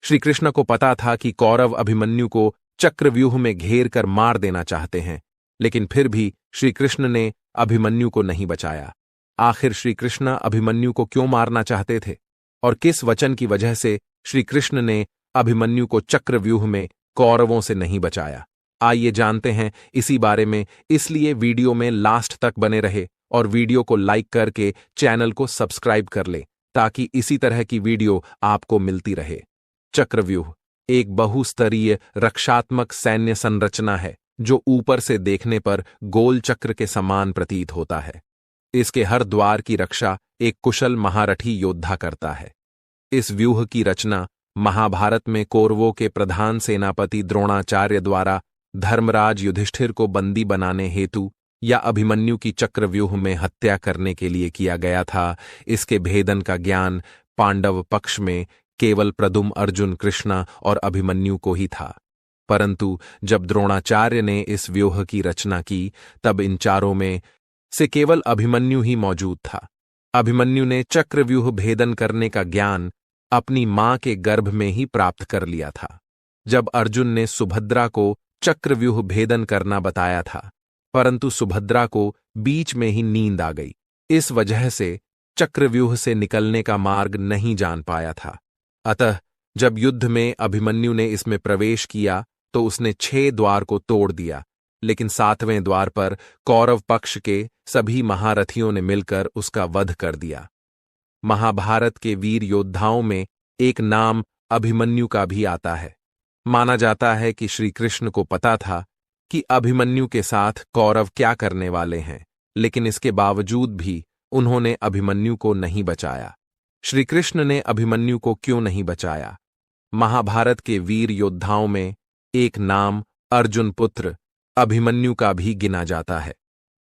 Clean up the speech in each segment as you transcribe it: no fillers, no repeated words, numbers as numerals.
श्री कृष्ण को पता था कि कौरव अभिमन्यु को चक्रव्यूह में घेर कर मार देना चाहते हैं, लेकिन फिर भी श्री कृष्ण ने अभिमन्यु को नहीं बचाया। आखिर श्री कृष्ण अभिमन्यु को क्यों मारना चाहते थे और किस वचन की वजह से श्री कृष्ण ने अभिमन्यु को चक्रव्यूह में कौरवों से नहीं बचाया? आइए जानते हैं इसी बारे में, इसलिए वीडियो में लास्ट तक बने रहे और वीडियो को लाइक करके चैनल को सब्सक्राइब कर ले ताकि इसी तरह की वीडियो आपको मिलती रहे। चक्रव्यूह एक बहुस्तरीय रक्षात्मक सैन्य संरचना है जो ऊपर से देखने पर गोल चक्र के समान प्रतीत होता है। इसके हर द्वार की रक्षा एक कुशल महारथी योद्धा करता है। इस व्यूह की रचना महाभारत में कौरवों के प्रधान सेनापति द्रोणाचार्य द्वारा धर्मराज युधिष्ठिर को बंदी बनाने हेतु या अभिमन्यु की चक्रव्यूह में हत्या करने के लिए किया गया था। इसके भेदन का ज्ञान पांडव पक्ष में केवल प्रद्युम्न, अर्जुन, कृष्णा और अभिमन्यु को ही था, परंतु जब द्रोणाचार्य ने इस व्यूह की रचना की तब इन चारों में से केवल अभिमन्यु ही मौजूद था। अभिमन्यु ने चक्रव्यूह भेदन करने का ज्ञान अपनी मां के गर्भ में ही प्राप्त कर लिया था। जब अर्जुन ने सुभद्रा को चक्रव्यूह भेदन करना बताया था, परंतु सुभद्रा को बीच में ही नींद आ गई, इस वजह से चक्रव्यूह से निकलने का मार्ग नहीं जान पाया था। अतः जब युद्ध में अभिमन्यु ने इसमें प्रवेश किया तो उसने 6 द्वार को तोड़ दिया, लेकिन 7वें द्वार पर कौरव पक्ष के सभी महारथियों ने मिलकर उसका वध कर दिया। महाभारत के वीर योद्धाओं में एक नाम अभिमन्यु का भी आता है। माना जाता है कि श्री कृष्ण को पता था कि अभिमन्यु के साथ कौरव क्या करने वाले हैं, लेकिन इसके बावजूद भी उन्होंने अभिमन्यु को नहीं बचाया। श्री कृष्ण ने अभिमन्यु को क्यों नहीं बचाया? महाभारत के वीर योद्धाओं में एक नाम अर्जुन पुत्र अभिमन्यु का भी गिना जाता है।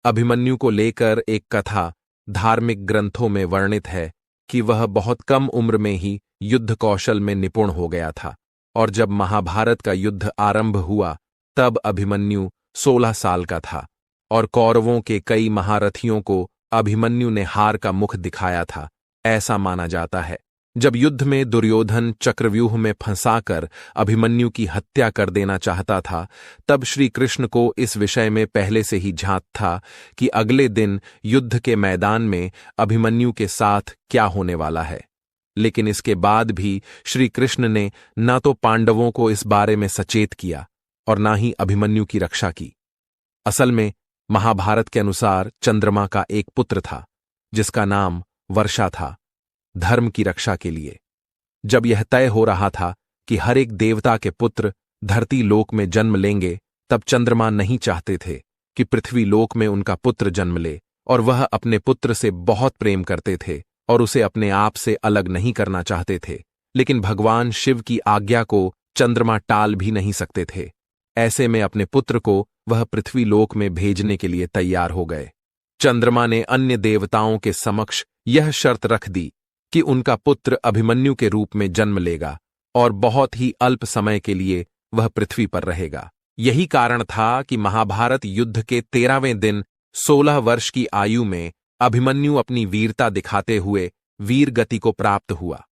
अभिमन्यु को लेकर एक कथा धार्मिक ग्रंथों में वर्णित है कि वह बहुत कम उम्र में ही युद्ध कौशल में निपुण हो गया था और जब महाभारत का युद्ध आरंभ हुआ तब अभिमन्यु 16 साल का था और कौरवों के कई महारथियों को अभिमन्यु ने हार का मुख दिखाया था, ऐसा माना जाता है। जब युद्ध में दुर्योधन चक्रव्यूह में फंसाकर अभिमन्यु की हत्या कर देना चाहता था, तब श्री कृष्ण को इस विषय में पहले से ही झांक था कि अगले दिन युद्ध के मैदान में अभिमन्यु के साथ क्या होने वाला है। लेकिन इसके बाद भी श्री कृष्ण ने न तो पांडवों को इस बारे में सचेत किया और न ही अभिमन्यु की रक्षा की। असल में महाभारत के अनुसार चंद्रमा का एक पुत्र था जिसका नाम वर्षा था, धर्म की रक्षा के लिए। जब यह तय हो रहा था कि हर एक देवता के पुत्र धरती लोक में जन्म लेंगे, तब चंद्रमा नहीं चाहते थे कि पृथ्वी लोक में उनका पुत्र जन्म ले, और वह अपने पुत्र से बहुत प्रेम करते थे और उसे अपने आप से अलग नहीं करना चाहते थे। लेकिन भगवान शिव की आज्ञा को चंद्रमा टाल भी नहीं सकते थे। ऐसे में अपने पुत्र को वह पृथ्वी लोक में भेजने के लिए तैयार हो गए। चंद्रमा ने अन्य देवताओं के समक्ष यह शर्त रख दी कि उनका पुत्र अभिमन्यु के रूप में जन्म लेगा और बहुत ही अल्प समय के लिए वह पृथ्वी पर रहेगा। यही कारण था कि महाभारत युद्ध के 13वें दिन 16 वर्ष की आयु में अभिमन्यु अपनी वीरता दिखाते हुए वीर गति को प्राप्त हुआ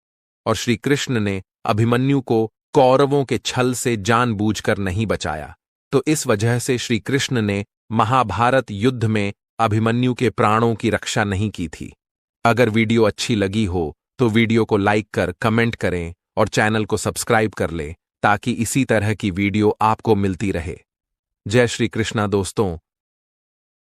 और श्री कृष्ण ने अभिमन्यु को कौरवों के छल से जानबूझकर नहीं बचाया। तो इस वजह से श्री कृष्ण ने महाभारत युद्ध में अभिमन्यु के प्राणों की रक्षा नहीं की थी। अगर वीडियो अच्छी लगी हो तो वीडियो को लाइक कर कमेंट करें और चैनल को सब्सक्राइब कर लें ताकि इसी तरह की वीडियो आपको मिलती रहे। जय श्री कृष्णा दोस्तों।